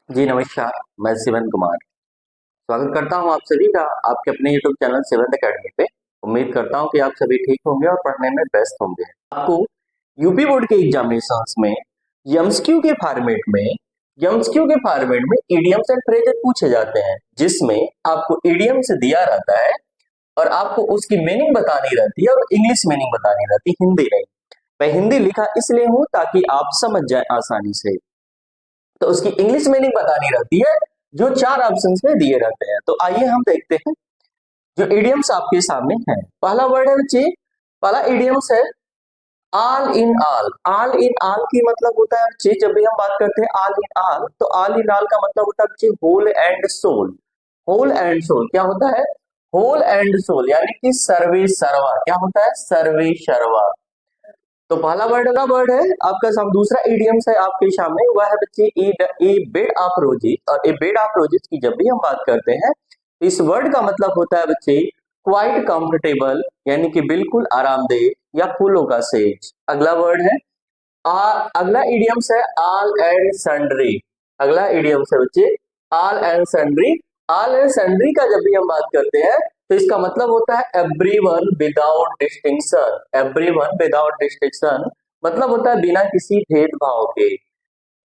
जी नमस्कार, मैं शिवन कुमार। स्वागत करता हूं आप सभी का आपके अपने यूट्यूब चैनल सेवंथ अकेडमी पे। उम्मीद करता हूं कि आप सभी ठीक होंगे और पढ़ने में व्यस्त होंगे। आपको यूपी बोर्ड के एग्जामिनेशंस में एमसीक्यू के फॉर्मेट में इडियम्स एंड फ्रेजेस पूछे जाते हैं, जिसमें आपको इडियम्स दिया रहता है और आपको उसकी मीनिंग बतानी रहती है और इंग्लिश मीनिंग बतानी रहती है, हिंदी नहीं। मैं हिंदी लिखा इसलिए हूं ताकि आप समझ जाए आसानी से। तो उसकी इंग्लिश मीनिंग बतानी रहती है जो चार ऑप्शंस में दिए रहते हैं। तो आइए हम देखते हैं जो इडियम्स आपके सामने है। पहला वर्ड है बच्चे, पहला इडियम्स है all in all. All in all की मतलब होता है बच्चे, जब भी हम बात करते हैं ऑल इन ऑल, तो ऑल इन ऑल का मतलब होता है बच्चे whole and soul. Whole and soul क्या होता है? होल एंड सोल यानी कि सर्वे सर्वा। क्या होता है? सर्वे सर्वा। तो पहला वर्ड है आपका दूसरा इडियम्स है आपके सामने, वह है बच्चे ए बेड ऑफ रोजेस। और ए बेड ऑफ रोजेस की जब भी हम बात करते हैं, इस वर्ड का मतलब होता है बच्चे क्वाइट कंफर्टेबल, यानी कि बिल्कुल आरामदेह या फूलों का सेज। अगला वर्ड है अगला इडियम्स है ऑल एंड सन्ड्री। अगला इडियम्स है बच्चे all and sundry. All and sundry का जब भी हम बात करते हैं तो इसका मतलब होता है everyone without distinction. Everyone without distinction मतलब होता है बिना किसी भेदभाव के।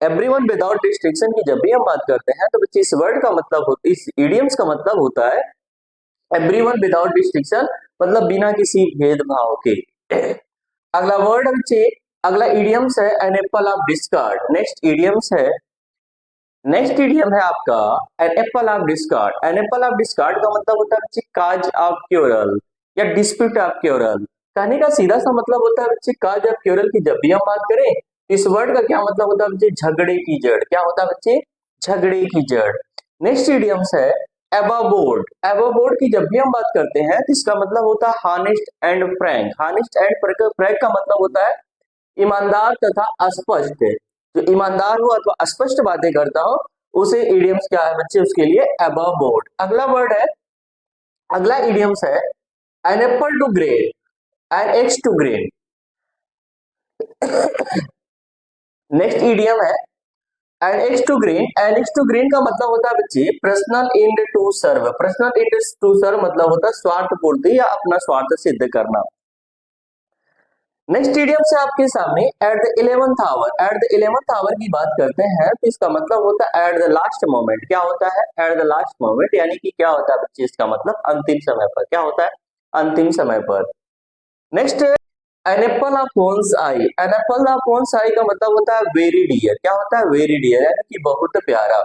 एवरीवन विदाउट डिस्टिंक्शन की जब भी हम बात करते हैं तो बच्चे इस वर्ड का मतलब होता है, इस इडियम्स का मतलब होता है एवरीवन विदाउट डिस्टिंक्शन, मतलब बिना किसी भेदभाव के। अगला वर्ड है बच्चे, अगला इडियम्स है an apple of discord. Next idiom है आपका an apple of discord. An apple of discord का मतलब होता है बच्चे काज ऑफ क्योरल या डिस्प्यूट ऑफ क्योरल। कहने का सीधा सा मतलब होता है बच्चे काज ऑफ क्योरल की जब भी हम बात करें, इस वर्ड का क्या मतलब होता है बच्चे? झगड़े की जड़। क्या होता है बच्चे? झगड़े की जड़। नेक्स्ट इडियम्स है एबव बोर्ड। एबव बोर्ड की जब भी हम बात करते हैं तो इसका मतलब होता है honest and Frank. Honest and Frank का मतलब होता है ईमानदार तथा स्पष्ट। जो ईमानदार हो अथवा स्पष्ट बातें करता हो उसे इडियम्स क्या है बच्चे? उसके लिए अबव बोर्ड। अगला वर्ड है, अगला इडियम्स है an apple to grain, an axe to grain. Next idiom है an axe to grain. An axe to grain का मतलब होता है बच्चे personal end to serve. Personal end to serve मतलब होता है स्वार्थ पूर्ति या अपना स्वार्थ सिद्ध करना। नेक्स्ट इडियम से आपके सामने at the 11th hour. At the 11th hour की बात करते हैं तो इसका मतलब होता है एट द लास्ट मोमेंट। क्या होता है? एट द लास्ट मोमेंट यानी कि क्या होता है बच्चे? इसका मतलब अंतिम समय पर। क्या होता है? अंतिम समय पर। Next an apple of one's eye. An apple of one's eye का मतलब होता है वेरी डियर। क्या होता है? वेरी डियर यानी कि बहुत प्यारा।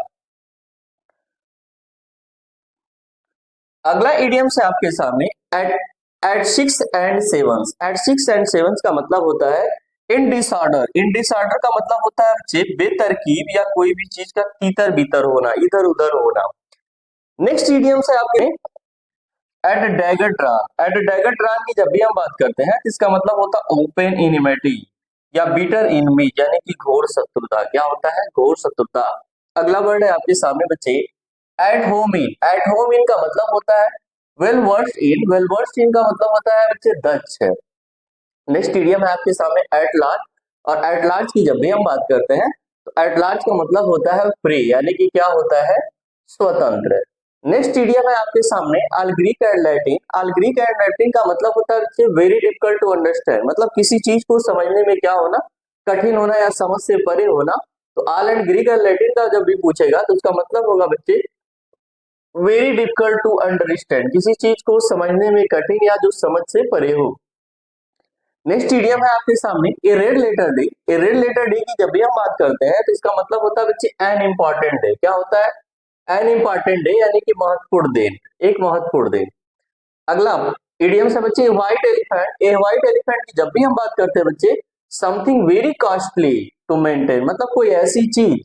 अगला इडियम से आपके सामने at at 6 and 7। At 6 and 7 का मतलब होता है इन डिसऑर्डर। इन डिसऑर्डर का मतलब होता है बच्चे बेतरकीब या कोई भी चीज का तीतर बीतर होना, इधर उधर होना। नेक्स्ट इडियम से आपके at dagger drawn. At dagger drawn की जब भी हम बात करते हैं तो इसका मतलब होता है ओपन इनिमिटी या बिटर इनमी, यानी कि घोर शत्रुता। क्या होता है? घोर शत्रुता। अगला वर्ड है आपके सामने बच्चे at home in. At home in का मतलब होता है well versed in. Well versed in का मतलब होता है बच्चे दक्ष है। नेक्स्ट इडियम है आपके सामने एट लार्ज। और एट लार्ज की जब भी हम बात करते हैं तो एट लार्ज का मतलब होता है फ्री, यानी कि क्या होता है? स्वतंत्र। नेक्स्ट इडियम है आपके सामने all Greek and Latin. All Greek and Latin का मतलब होता है वेरी डिफिकल्ट टू अंडरस्टैंड, मतलब किसी चीज को समझने में क्या होना? कठिन होना या समझ से परे होना। तो आल एंड ग्रीक एंड लैटिन का जब भी पूछेगा तो उसका मतलब होगा बच्चे वेरी डिफिकल्ट टू अंडरस्टैंड, किसी चीज को समझने में कठिन या जो समझ से परे हो। नेक्स्ट इडियम है आपके सामने ए रेड लेटर डे। ए रेड लेटर डे की जब भी हम बात करते हैं तो इसका मतलब होता है बच्चे एन इंपॉर्टेंट डे। क्या होता है? एन इंपॉर्टेंट डे यानी कि महत्वपूर्ण दिन, एक महत्वपूर्ण दिन। अगला इडियम से बच्चे white elephant. A white elephant की जब भी हम बात करते हैं बच्चे something very costly to maintain, मतलब कोई ऐसी चीज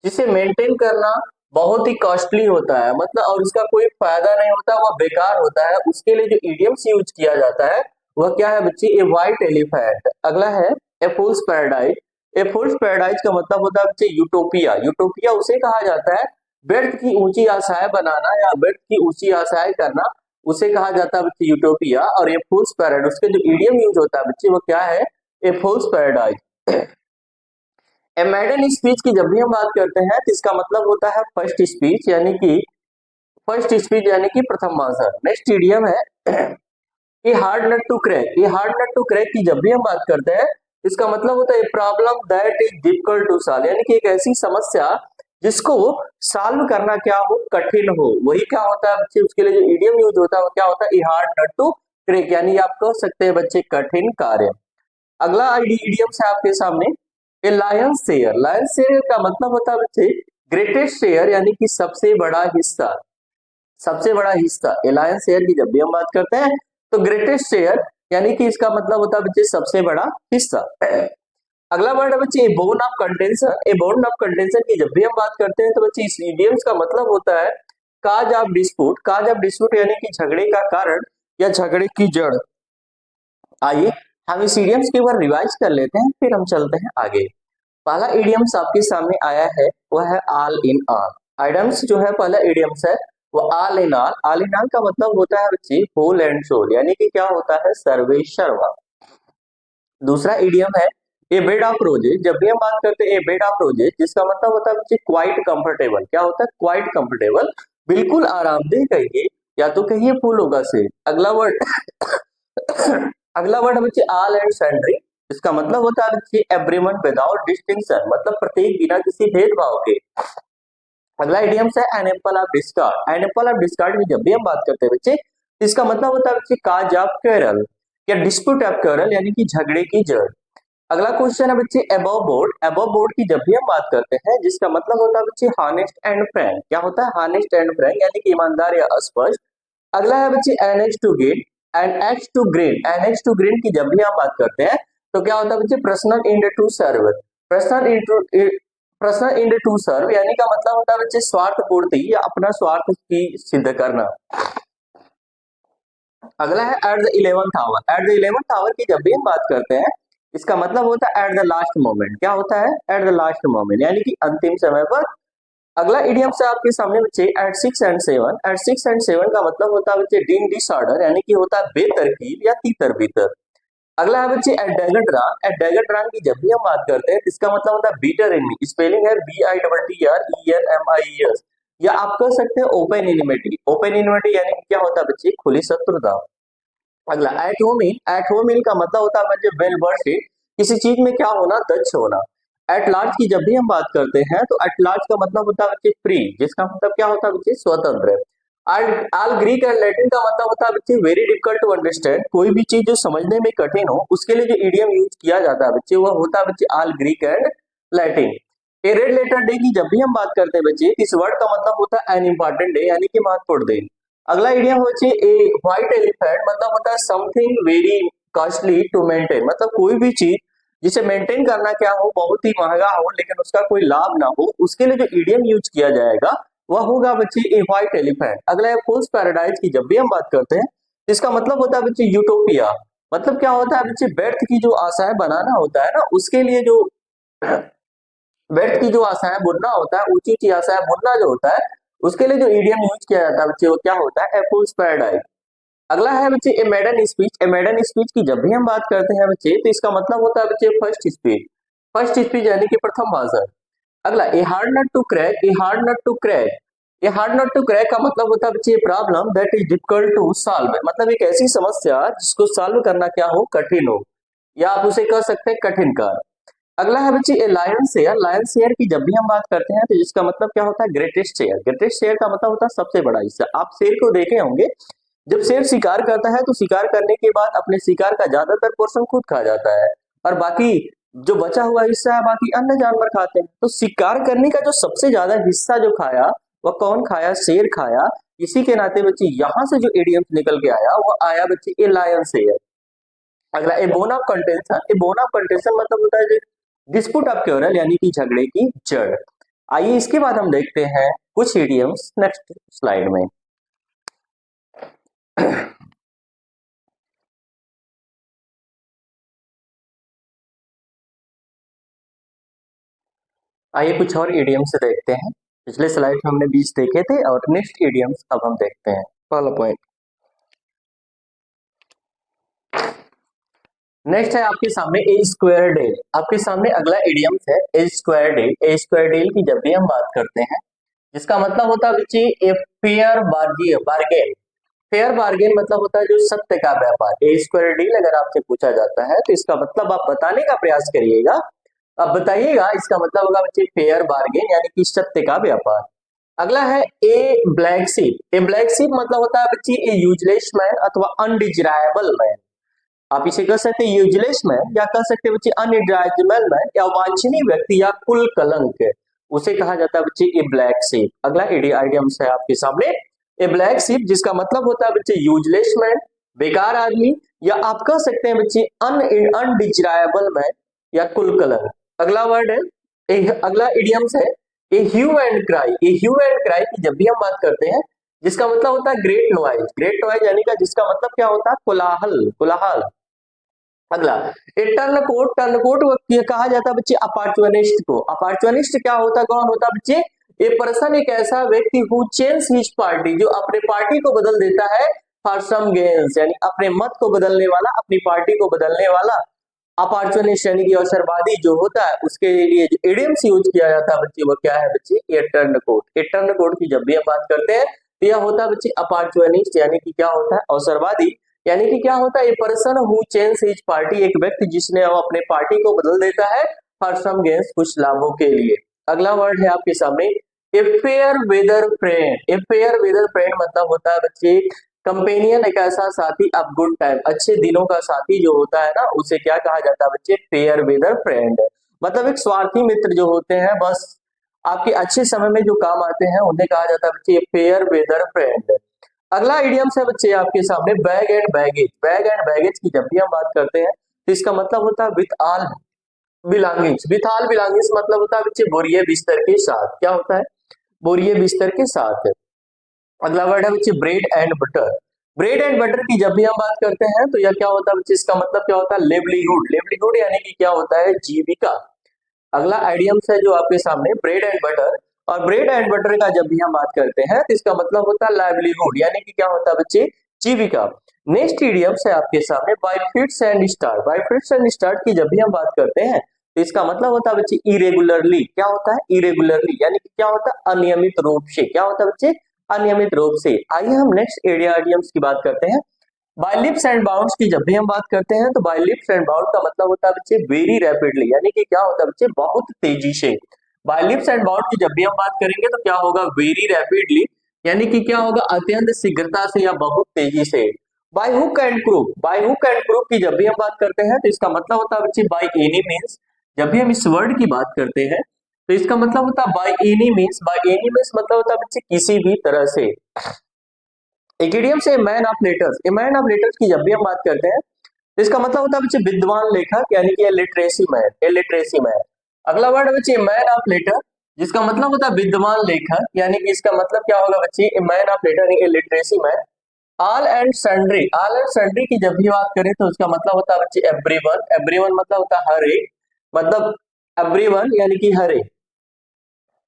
जिसे मेंटेन करना बहुत ही कॉस्टली होता है, मतलब और उसका कोई फायदा नहीं होता, वह बेकार होता है, उसके लिए जो इडियम्स यूज किया जाता है वह क्या है बच्चे? ए व्हाइट एलिफेंट। अगला है ए फूल्स पैराडाइज। ए फूल्स पैराडाइज का मतलब होता है बच्चे यूटोपिया। यूटोपिया उसे कहा जाता है व्यर्थ की ऊंची आशाएं बनाना या व्यर्थ की ऊंची आशाएं करना, उसे कहा जाता है बच्चे यूटोपिया। और ए फूल्स पैराडाइज उसके जो इडियम यूज होता है बच्चे वो क्या है? ए फूल्स पैराडाइज। ए मेडन स्पीच की जब भी हम बात करते हैं तो इसका मतलब होता है फर्स्ट स्पीच, यानी कि प्रथम भाषण। नेक्स्ट इडियम है ये हार्ड नट टू क्रैक। ये हार्ड नट टू क्रैक की जब भी हम बात करते हैं इसका मतलब होता है problem that is difficult to solve, यानी कि एक ऐसी समस्या जिसको सॉल्व करना क्या हो, कठिन हो। वही क्या होता है बच्चे, उसके लिए जो इडियम यूज होता है वो क्या होता है, a hard nut to crack, यानी आप कह सकते हैं बच्चे कठिन कार्य। अगला इडियम है आपके सामने a lion share. Lion share का मतलब होता है बच्चे ग्रेटेस्ट शेयर, यानी कि सबसे बड़ा हिस्सा। सबसे बड़ा हिस्सा एलायंस शेयर की जब भी हम बात करते हैं तो ग्रेटेस्ट शेयर, यानी कि इसका मतलब होता है बच्चे सबसे बड़ा हिस्सा। अगला वर्ड है बच्चे bone of contention. A bone of contention की जब भी हम बात करते हैं तो बच्चे इस इडियम्स का मतलब होता है cause of dispute. Cause of dispute यानी कि झगड़े का कारण या झगड़े की जड़। आइए हम इस इडियम्स के ऊपर रिवाइज कर लेते हैं, फिर हम चलते हैं आगे। पहला इडियम्स आपके सामने आया है वह है ऑल इन ऑल। आइटम्स जो है पहला इडियम्स है वो all in all. All in all का मतलब होता है बच्चे होल एंड सोल, यानी कि क्या होता है सर्वे सर्वा। दूसरा इडियम है ए बेड ऑफ रोजेज। जब भी हम बात करते हैं ए बेड ऑफ रोजेज जिसका मतलब होता है बच्चे क्वाइट कंफर्टेबल। क्या होता है क्वाइट कंफर्टेबल, बिल्कुल आरामदेह कहिए या तो कहिए फूलों का से। अगला वर्ड अगला वर्ड है बच्चे ऑल एंड सैंड्री। इसका मतलब होता है बच्चे एवरीवन विदाउट डिस्टिंक्शन, मतलब प्रत्येक बिना किसी भेदभाव के। अगला इडियम्स है an apple of discord. An apple of discord की जब भी हम बात करते हैं बच्चे इसका मतलब होता है बच्चे काज ऑफ क्वेरल या डिस्प्यूट ऑफ क्वेरल, यानी कि झगड़े की जड़। अगला क्वेश्चन है बच्चे अबव बोर्ड। अबव बोर्ड की जब भी हम बात करते हैं जिसका मतलब होता है बच्चे हॉनेस्ट एंड फ्रैंक। क्या होता है हॉनेस्ट एंड फ्रैंक, यानी कि ईमानदार या अस्पष्ट। अगला है बच्चे an axe to get and axe to grind. An axe to grind की जब भी हम बात करते हैं तो क्या होता है बच्चे personal end to serve. Personal end to serve यानी का मतलब होता है बच्चे स्वार्थ पूर्ति या अपना स्वार्थ की सिद्ध करना। अगला है at the 11th hour. At the 11th hour की जब भी हम बात करते हैं इसका मतलब होता है एट द लास्ट मोमेंट। क्या होता है एट द लास्ट मोमेंट, यानी कि अंतिम समय पर। अगला इडियम से आपके सामने बच्चे एट 6 एंड 7। एट 6 एंड 7 का मतलब होता है बच्चे डिन डिसऑर्डर, यानी कि होता है बेतरकीब या तीतर बीतर। अगला है बच्चे at dagger drawn. At dagger drawn की जब भी हम बात करते हैं इसका मतलब होता है बीटर एनिमी। स्पेलिंग है BITTRENMIES, या आप कह सकते हैं ओपन एनिमिटी। ओपन एनिमिटी यानी कि क्या होता है बच्चे खुली शत्रुता। अगला at home in. At home in का मतलब होता है बच्चे वेल वर्सेड, किसी चीज में क्या होना दक्ष होना। एट लार्ज की जब भी हम बात करते हैं तो एट लार्ज का मतलब होता है बच्चे फ्री, जिसका मतलब क्या होता है बच्चे स्वतंत्र। ऑल ग्रीक एंड लैटिन का मतलब होता है बच्चे वेरी डिफिकल्ट टू अंडरस्टैंड। कोई भी चीज जो समझने में कठिन हो उसके लिए जो इडियम यूज किया जाता है बच्चे वह होता है बच्चे all Greek and Latin. A red letter day की जब भी हम बात करते हैं बच्चे इस वर्ड का मतलब होता है एन इंपॉर्टेंट डे, यानी कि महत्वपूर्ण दिन। अगला इडियम बच्चे ए व्हाइट एलिफेंट मतलब होता है something very costly to maintain, मतलब कोई भी चीज जिसे मेंटेन करना क्या हो बहुत ही महंगा हो लेकिन उसका कोई लाभ ना हो, उसके लिए जो इडियम यूज किया जाएगा वह होगा बच्चे ए व्हाइट एलिफेंट। अगला है फूल्स पैराडाइज की जब भी हम बात करते हैं इसका मतलब होता है बच्चे यूटोपिया। मतलब क्या होता है बच्चे व्यर्थ की जो आशाएं बनाना होता है ना उसके लिए जो व्यर्थ की जो आशाएं बुनना होता है, ऊंची ऊंची आशाएं बुनना जो होता है उसके लिए जो इडियम यूज किया जाता है बच्चे वो क्या होता है फूल्स पैराडाइज। अगला है बच्चे ए मेडन स्पीच। ए मेडन स्पीच की जब भी हम बात करते हैं बच्चे तो इसका मतलब होता है बच्चे फर्स्ट स्पीच। फर्स्ट स्पीच यानी कि प्रथम भाषण। अगला a hard nut to crack. A hard nut to crack. A hard nut to crack का मतलब होता है बच्चे problem that is difficult to solve, मतलब एक ऐसी समस्या जिसको सॉल्व करना क्या हो कठिन हो, या आप उसे कह सकते हैं कठिन कार्य। अगला है बच्चे a lion share. Lion share की जब भी हम बात करते हैं तो जिसका मतलब क्या होता है ग्रेटेस्ट शेयर। ग्रेटेस्ट शेयर का मतलब होता है सबसे बड़ा हिस्सा। आप शेर को देखे होंगे जब शेर शिकार करता है तो शिकार करने के बाद अपने शिकार का ज्यादातर पोर्शन खुद खा जाता है और बाकी जो बचा हुआ हिस्सा है बाकी अन्य जानवर खाते हैं। तो शिकार करने का जो सबसे ज्यादा हिस्सा जो खाया वह कौन खाया, शेर खाया। इसी के नाते बच्चे यहाँ से जो इडियम्स निकल के आया वो आया बच्चे ए लायन शेयर। अगला a bone of contention. A bone of contention मतलब होता है डिस्प्यूट ऑफ क्वेरल, यानी कि झगड़े की जड़। आइए इसके बाद हम देखते हैं कुछ इडियम्स नेक्स्ट स्लाइड में। आइए कुछ और इडियम्स देखते हैं। पिछले स्लाइड में हमने 20 देखे थे और नेक्स्ट इडियम्स अब हम देखते हैं। पहला पॉइंट नेक्स्ट है आपके सामने ए स्क्वायर डेल। आपके सामने अगला इडियम्स है ए स्क्वायर डेल। ए स्क्वायर डेल की जब भी हम बात करते हैं, जिसका मतलब होता है बच्चे a fair bargain. Fair bargain मतलब होता है जो सत्य का व्यापार। ए स्क्वायर डील अगर आपसे पूछा जाता है तो इसका मतलब आप बताने का प्रयास करिएगा, अब बताइएगा इसका मतलब होगा बच्चे फेयर बार्गेन यानी कि सत्य का व्यापार। अगला है ए ब्लैक शीप। ए ब्लैक शीप मतलब होता है बच्चे ए यूजलेस मैन अथवा अनडिजायरेबल मैन। आप इसे कह सकते हैं यूजलेस मैन या कह सकते हैं बच्चे अनडिजायरेबल मैन या वांछनीय व्यक्ति या कुल कलंक, उसे कहा जाता है बच्चे ए ब्लैक शीप। अगला आइडियम्स है आपके सामने ए ब्लैक शीप, जिसका मतलब होता है बच्चे यूजलेस मैन, बेकार आदमी, या आप कह सकते हैं बच्चे अनडिजायरेबल मैन या कुल कलंक। अगला वर्ड है अगला इडियम्स है a hue and cry. A hue and cry की जब भी हम बात करते हैं, जिसका मतलब होता है ग्रेट नॉइज। ग्रेट नॉइज यानी का जिसका मतलब क्या होता है कोलाहल, कोलाहल। अगला टर्न कोट कहा जाता है बच्चे अपॉर्चुनिस्ट को। अपॉर्चुनिस्ट क्या होता है, कौन होता है बच्चे, ए पर्सन एक ऐसा व्यक्ति हु चेंज हिज पार्टी, जो अपने पार्टी को बदल देता है फॉर सम गेन्स, यानी अपने मत को बदलने वाला, अपनी पार्टी को बदलने वाला। अपॉर्चुनिस्ट यानी कि अवसरवादी जो होता है, उसके लिए जो इडियम्स यूज किया जाता है बच्चे वो क्या है बच्चे ए टर्न कोट। ए टर्न कोट की जब भी हम बात करते हैं तो यह होता है बच्चे अपॉर्चुनिस्ट यानी कि क्या होता है अवसरवादी, यानी कि क्या होता है ए person who change his party, एक व्यक्ति जिसने अपने पार्टी को बदल देता है फॉर सम गेन्स, कुछ लाभों के लिए। अगला वर्ड है आपके सामने a fair weather friend. A fair weather friend मतलब होता है बच्चे कंपेनियन, एक ऐसा साथी ऑफ गुड टाइम, अच्छे दिनों का साथी जो होता है ना, उसे क्या कहा जाता है बच्चे फेयर वेदर फ्रेंड। मतलब एक स्वार्थी मित्र जो होते हैं, बस आपके अच्छे समय में जो काम आते हैं उन्हें कहा जाता है बच्चे फेयर वेदर फ्रेंड। अगला इडियम्स है बच्चे आपके सामने bag and baggage. Bag and baggage की जब भी हम बात करते हैं तो इसका मतलब होता है with all belongings. With all belongings मतलब होता है बच्चे बोरिए बिस्तर के साथ, क्या होता है बोरिए बिस्तर के साथ। अगला वर्ड है बच्चे bread and butter. Bread and butter की जब भी हम बात करते हैं तो यह क्या होता है बच्चे, इसका मतलब क्या होता है लेवलीहुड। लेवलीहुड यानी कि क्या होता है जीविका। अगला आइडियम्स है जो आपके सामने ब्रेड एंड बटर, और ब्रेड एंड बटर का जब भी हम बात करते हैं तो इसका मतलब होता है लाइवलीहुड यानी कि क्या होता है बच्चे जीविका। नेक्स्ट इडियम्स है आपके सामने bye fits and start. By fits and start की जब भी हम बात करते हैं तो इसका मतलब होता है बच्चे इरेगुलरली। क्या होता है इरेगुलरली यानी कि क्या होता है अनियमित रूप से, क्या होता है बच्चे अनियमित रूप से। आइए हम नेक्स्ट इडियम्स की बात करते हैं। बाय लिप्स एंड बाउंड्स की जब भी हम बात करते हैं तो बाय लिप्स एंड बाउंड का मतलब होता है बच्चे वेरी रैपिडली, यानी कि क्या होता है बच्चे बहुत तेजी से। बाय लिप्स एंड बाउंड की जब भी हम बात करेंगे तो क्या होगा वेरी रैपिडली, यानी कि क्या होगा अत्यंत शीघ्रता से या बहुत तेजी से। By hook and crook. By hook and crook की जब भी हम बात करते हैं तो इसका मतलब होता है बच्चे बाय एनी मीन्स। जब भी हम इस वर्ड की बात करते हैं तो इसका मतलब होता है by any means. By any means मतलब होता है बच्चे किसी भी तरह से। एक इडियम से man of letters. A man of letters की जब भी हम बात करते हैं तो इसका मतलब होता है बच्चे विद्वान लेखक, यानी कि लिटरेसी मैन, ए लिटरेसी मैन। अगला वर्ड है बच्चे मैन ऑफ लेटर, जिसका मतलब होता है विद्वान लेखक, यानी कि इसका मतलब क्या होगा बच्चे man of letter, a literacy man. All and sundry. All and sundry की जब भी बात करें तो उसका मतलब होता है बच्चे एवरीवन। एवरीवन मतलब होता है हर एक, मतलब एवरीवन यानी कि हर एक।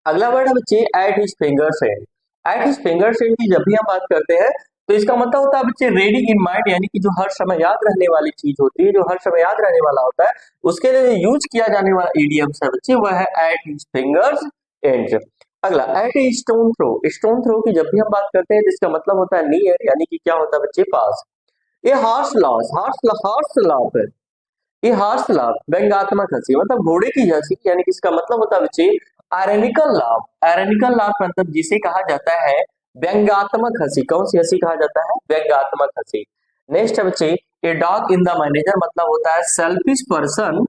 अगला वर्ड है बच्चे eight his fingers and. Eight his fingers and की जब भी हम बात करते हैं तो इसका मतलब होता है बच्चे रेडी इन माइंड, यानी कि जो हर समय याद रहने वाली चीज होती है, जो हर समय याद रहने वाला होता है, उसके लिए यूज किया जाने वाला इडियम्स है बच्चे वह है एट हिज फिंगर्स एंड। अगला at a stone throw. Stone throw की जब भी हम बात करते हैं तो इसका मतलब होता है नियर, यानी कि क्या होता है बच्चे पास। ये हार्श लॉस, हार्श लाफ है, ये हार्श लाभ व्यंग्यात्मक हंसी, मतलब घोड़े की हंसी, यानी कि इसका मतलब होता है बच्चे आयरनिकल लाभ। आयरनिकल लाभ मतलब जिसे कहा जाता है व्यंग्यात्मक हंसी। कौन सी हंसी कहा जाता है व्यंग्यात्मक हंसी। नेक्स्ट है बच्चे a dog in the manager, मतलब होता है selfish person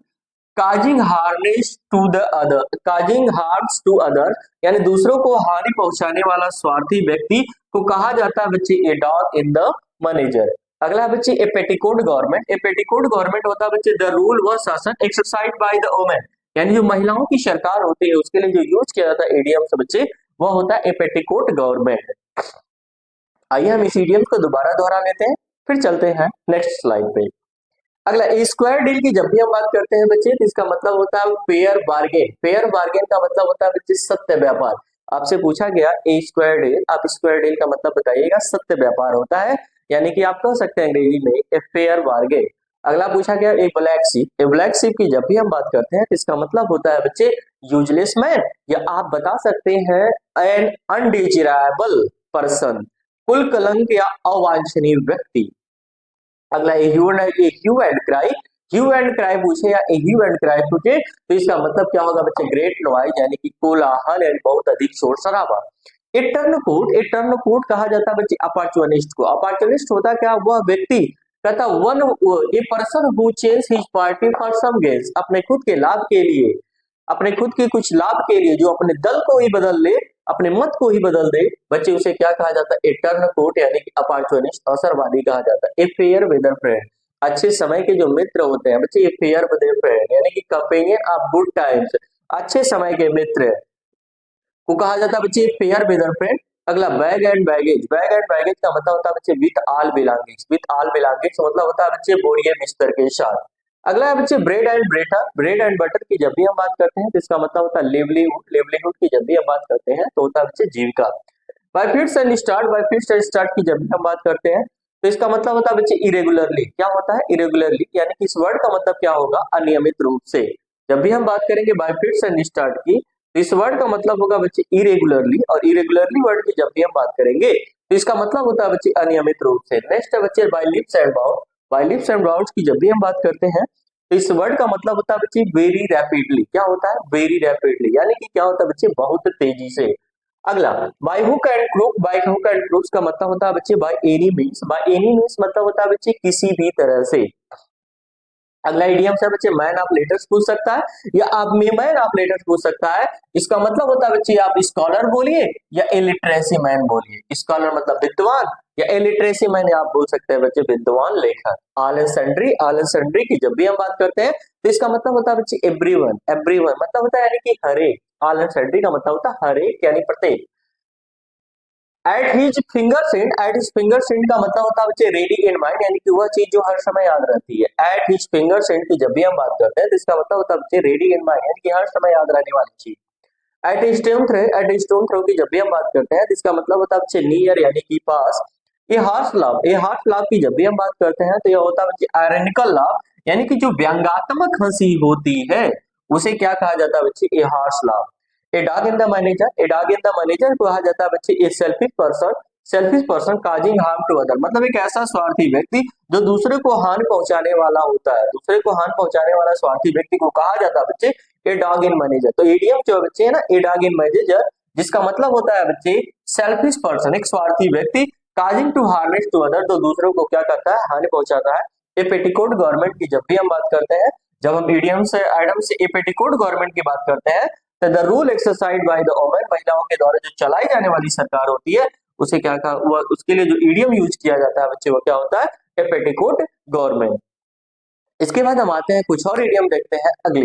causing harness to the other, causing harms to other, यानी दूसरों को हानि पहुंचाने वाला स्वार्थी व्यक्ति को कहा जाता है बच्चे a dog in the manager. अगला बच्चे ए पेटिकोट गवर्नमेंट। ए पेटिकोट गवर्नमेंट होता है बच्चे द रूल व शासन एक्सरसाइज बाय द वुमेन, यानी जो महिलाओं की सरकार होती है उसके लिए जो यूज किया जाता है इडियम से बच्चे वह होता है ए पेटिकोट गवर्नमेंट। आइए हम इस इडियम को दोबारा दोहरा लेते हैं, फिर चलते हैं नेक्स्ट स्लाइड पे। अगला ए स्क्वायर डील की जब भी हम बात करते हैं बच्चे तो इसका मतलब होता है फेयर बार्गेन। फेयर बार्गेन का मतलब होता है बच्चे सत्य व्यापार। आपसे पूछा गया ए स्क्वायर डील, आप स्क्वायर डील का मतलब बताइएगा, सत्य व्यापार होता है, यानी कि आप कह सकते हैं अंग्रेजी में ए फेयर बार्गेन। अगला पूछा गया ए ब्लैक शिप। ए ब्लैक शिप की जब भी हम बात करते हैं तो इसका मतलब होता है बच्चे यूजलेस मैन, या आप बता सकते हैं एन अनडिजायरेबल पर्सन, कुल कलंक या अवांछनीय व्यक्ति। अगला a hue and cry, hue and cry पूछे या ए ह्यू एंड क्राई पूछे तो इसका मतलब क्या होगा बच्चे ग्रेट नॉइज, यानी कि कोलाहल एंड बहुत अधिक शोर शराबा। ए टर्नकोट कहा जाता है बच्चे अपॉर्चुनिस्ट को। अपॉर्चुनिस्ट होता क्या, वह व्यक्ति कहता one a person who change his party for some gains, अपने खुद के लाभ के लिए, अपने खुद के कुछ लाभ के लिए जो अपने दल को ही बदल ले, अपने मत को ही बदल दे बच्चे, उसे क्या कहा जाता है, ए टर्नकोट यानी कि अपॉर्चुनिस्ट, अवसरवादी कहा जाता है। ए फेयर वेदर फ्रेंड, अच्छे समय के जो मित्र होते हैं बच्चे, ए फेयर वेदर फ्रेंड यानी कि कंपेनियन ऑफ गुड टाइम्स, अच्छे समय के मित्र को कहा जाता है बच्चे फेयर वेदर फ्रेंड। अगला bag and baggage, bag and baggage का मतलब होता है बच्चे with all belongings, with all belongings मतलब होता है बच्चे बोरिए बिस्तर के साथ। अगला है बच्चे bread and butter, bread and butter की जब भी हम बात करते हैं तो इसका मतलब होता है लिवलीहुड, लिवलीहुड की जब भी हम बात करते हैं तो होता है बच्चे जीविका। By fits and start, by fits and start की जब भी हम बात करते हैं तो इसका मतलब होता है बच्चे इरेगुलरली, क्या होता है इरेगुलरली, यानी कि इस वर्ड का मतलब क्या होगा, अनियमित रूप से। जब भी हम बात करेंगे बाय फिट्स एंड स्टार्ट की तो इस वर्ड का मतलब होगा बच्चे इरेगुलरली, और इरेगुलरली वर्ड की जब भी हम बात करेंगे तो इसका मतलब होता है बच्चे अनियमित रूप से। नेक्स्ट है बच्चे by lips and bound, by lips and bounds की जब भी हम बात करते हैं तो इस वर्ड का मतलब होता है बच्चे वेरी रैपिडली, क्या होता है वेरी रैपिडली, यानी कि क्या होता है बच्चे बहुत तेजी से। अगला by hook and crook, by hook and crook का मतलब होता है बच्चे by any means, by any means मतलब होता है बच्चे किसी भी तरह से। अगला इडियम से बच्चे मैन ऑफ लेटर्स पूछ सकता है या आप मैन ऑफ लेटर्स पूछ सकता है। इसका मतलब होता है बच्चे आप स्कॉलर बोलिए या इलिटरेसी मैन बोलिए। स्कॉलर मतलब विद्वान, या इलिटरेसी मैन आप बोल सकते हैं बच्चे विद्वान लेखक। All and sundry, all and sundry की जब भी हम बात करते हैं तो इसका मतलब होता है बच्चे एवरीवन, एवरीवन मतलब होता है यानी कि हर एक। ऑल एंड सन्ड्री का मतलब होता है हर एक यानी प्रत्येक। एट हिज फिंगर सेंट का मतलब होता है बच्चे रेडी इन माइंड, यानी कि वह चीज जो हर समय याद रहती है। एट हिज फिंगर सेंट की जब भी हम बात करते हैं तो इसका मतलब होता है बच्चे रेडी इन माइंड, यानी कि हर समय याद रहने वाली चीज। एट ए स्टोन थ्रो की जब भी हम बात करते हैं तो इसका मतलब होता है बच्चे नियर यानी कि पास। ए हार्श लाभ की जब भी हम बात करते हैं तो यह होता है बच्चे आयरनिकल लाभ, यानी कि जो व्यंग्यात्मक हंसी होती है उसे क्या कहा जाता है बच्चे, ए हार्श लाभ। A dog in the manager, a dog in the manager को कहा जाता है बच्चे a selfish person causing harm to other, मतलब एक ऐसा स्वार्थी व्यक्ति जो दूसरे को हानि पहुंचाने वाला होता है, दूसरे को हानि पहुंचाने वाला स्वार्थी व्यक्ति को कहा जाता है बच्चे ए डॉग इन मैनेजर। तो ईडीएम जो बच्चे है ना, ए डॉग इन मैनेजर, जिसका मतलब होता है बच्चे सेल्फिश पर्सन, एक स्वार्थी व्यक्ति, causing to harness to other, तो दूसरों को क्या करता है, हानि पहुंचाता है। ए पेटिकोट गवर्नमेंट की जब भी हम बात करते हैं, जब हम ईडीएम से आइटम से ए पेटिकोट गवर्नमेंट की बात करते हैं तो the rule exercise by the women, महिलाओं के द्वारा जो चलाई जाने वाली सरकार होती है उसे क्या कहा, उसके लिए जो ईडीएम यूज किया जाता है बच्चे वो क्या होता है, ए पेटिकोट गवर्नमेंट। इसके बाद हम आते हैं कुछ और ईडीएम देखते हैं अगली